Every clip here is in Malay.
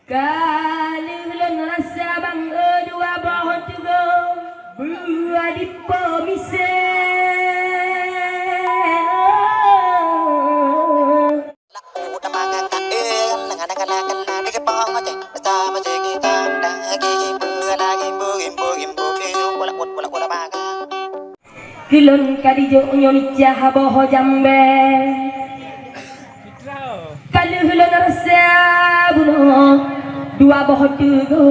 Kalulun rasa bangga dua bohong juga buat di pemise. Kilon kadijo nyoni cah boho jambe kalulun rasa bunuh dua boho tugo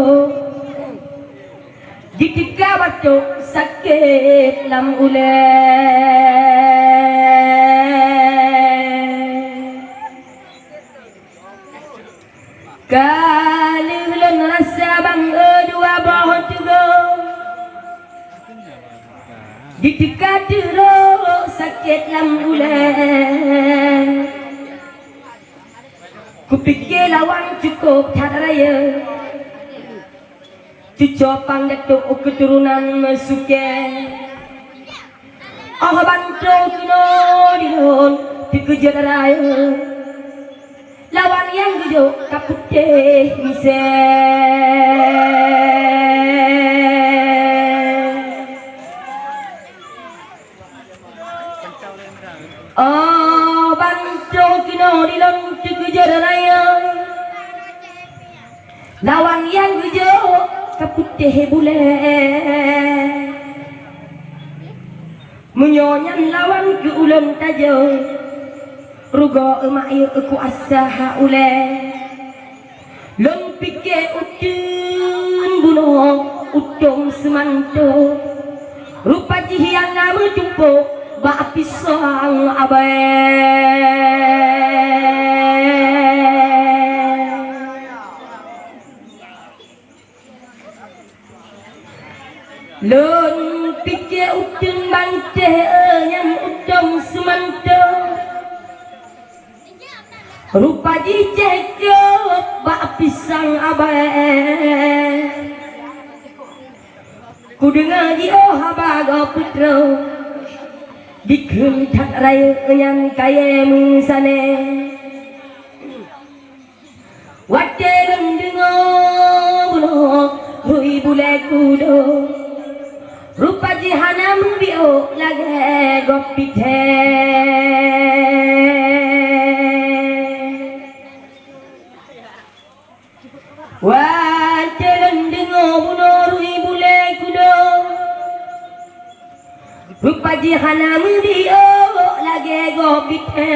ditika batuk sakit lam ule kalulun rasa bangga dua boho tugo ditika teruk sakit lam ule kupikir lawan cukup tak raya cucopang datuk keturunan mesuke oh bantu kino dilon dikejar raya lawan yang gejo kaputih mise oh bantu kino dilon dikejar raya lawan yang gejo kaputih bule menyonyan lawan ke ulun tajo rugo emayu aku asaha ule lon pike utun bunuh utung semanto rupa jihian nama jumpo bak pisang abai lon pikir utun bante yang utong semanto rupa jijekop bak pisang abai ku dengar dia habaga putra dikentak raya yang kaya musane wate dengar bunuh hui bule kudo rupa jihanam bio lage gopite wate dengar bunuh hui bule kudo rupa jihanam bio lage gopite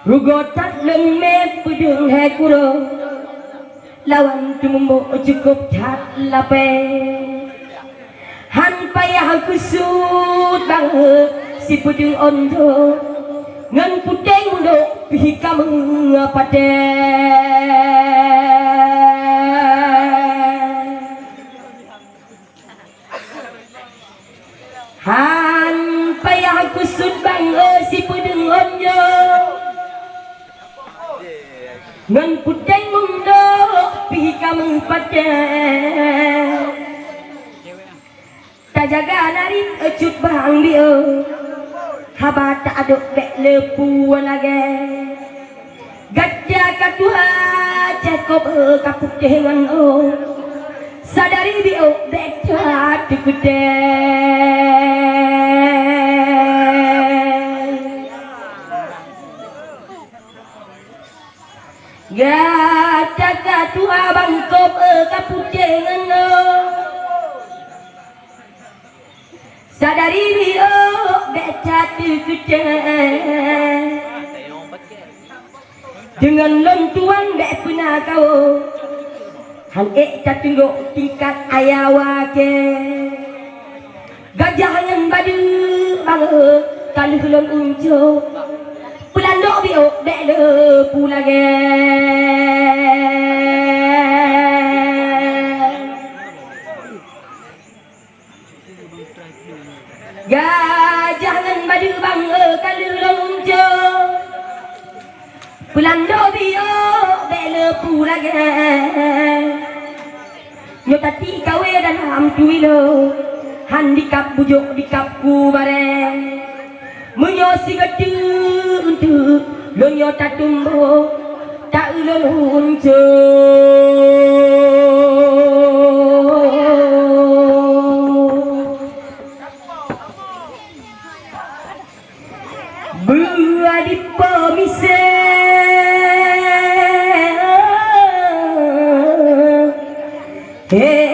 rugo tak lemme pudung he kudo lawan tumbo cukup tak lape han payah kusut bang si pudung ondo ngan puteng mundo pihika mengapate han payah kusut bang si pudung ondo ngan puteng mundo pihika mengapate tak jaga narik ecut bang dia haba tak aduk bek lepu lagi gajah katuha cekop kapuk dengan sadari bio bek tak gede gajah katuha bangkop kapuk dengan sadari bio becat gede dengan lentuan dek pernah kau han tak tunggu tingkat ayawake gajah yang badu bangga kalau lon unjo pulandok bio dek le pulage gajah ngan badu bangga kalau lon unjo pulandok bio dek le pulage nyotati kawe dalam tuilo handikap bujuk dikapku bare menyosi gede untuk lonyo tak tumbuh tak He